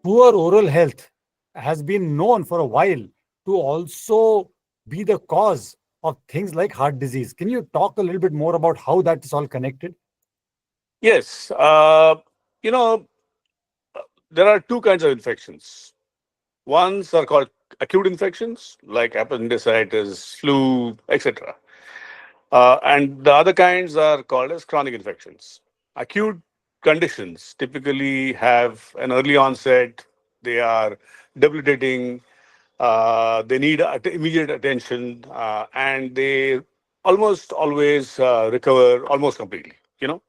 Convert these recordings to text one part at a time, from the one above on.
poor oral health has been known for a while to also be the cause of things like heart disease. Can you talk a little bit more about how that is all connected? Yes. You know, there are two kinds of infections. Ones are called acute infections, like appendicitis, flu, etc. And the other kinds are called as chronic infections. Acute conditions typically have an early onset, they are debilitating, they need immediate attention, and they almost always recover almost completely. You know,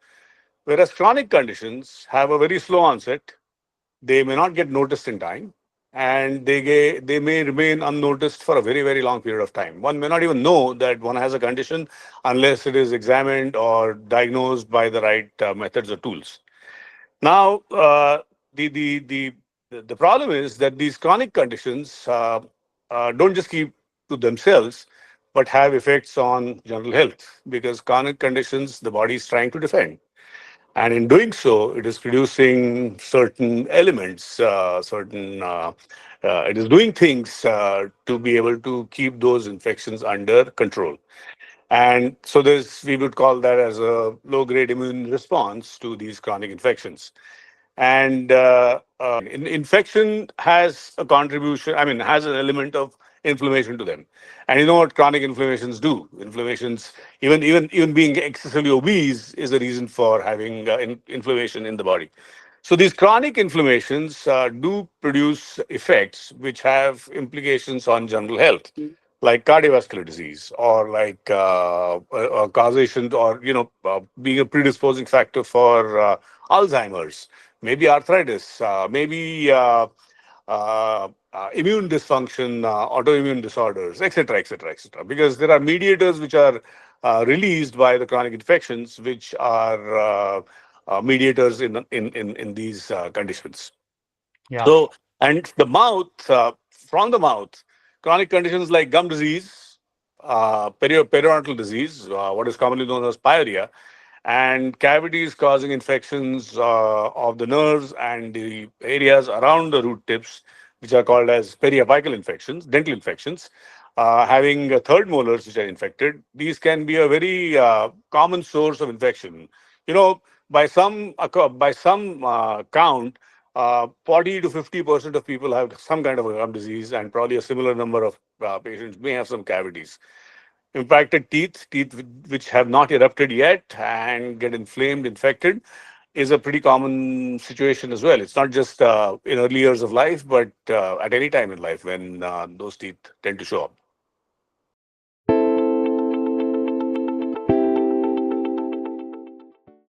whereas chronic conditions have a very slow onset, they may not get noticed in time, and they may remain unnoticed for a very, very long period of time. One may not even know that one has a condition unless it is examined or diagnosed by the right methods or tools. Now, the, the, the, the problem is that these chronic conditions don't just keep to themselves, but have effects on general health, because chronic conditions, the body is trying to defend. And in doing so, it is producing certain elements, it is doing things to be able to keep those infections under control. And so we would call that as a low grade immune response to these chronic infections. And infection has a contribution, I mean, has an element of inflammation to them. And you know what chronic inflammations do? Inflammations, even being excessively obese, is a reason for having inflammation in the body. So these chronic inflammations do produce effects which have implications on general health, like cardiovascular disease, or like causation, or being a predisposing factor for Alzheimer's, maybe arthritis, maybe immune dysfunction, autoimmune disorders, etc., etc., etc. Because there are mediators which are released by the chronic infections, which are mediators in these conditions. Yeah. So, and the mouth, from the mouth, chronic conditions like gum disease, periodontal disease, what is commonly known as pyorrhea, and cavities causing infections of the nerves and the areas around the root tips, which are called as periapical infections, dental infections. Having third molars which are infected, these can be a very common source of infection. You know, by some count, 40 to 50% of people have some kind of a gum disease, and probably a similar number of patients may have some cavities. Impacted teeth which have not erupted yet and get inflamed, infected, is a pretty common situation as well. It's not just in early years of life, but at any time in life when those teeth tend to show up.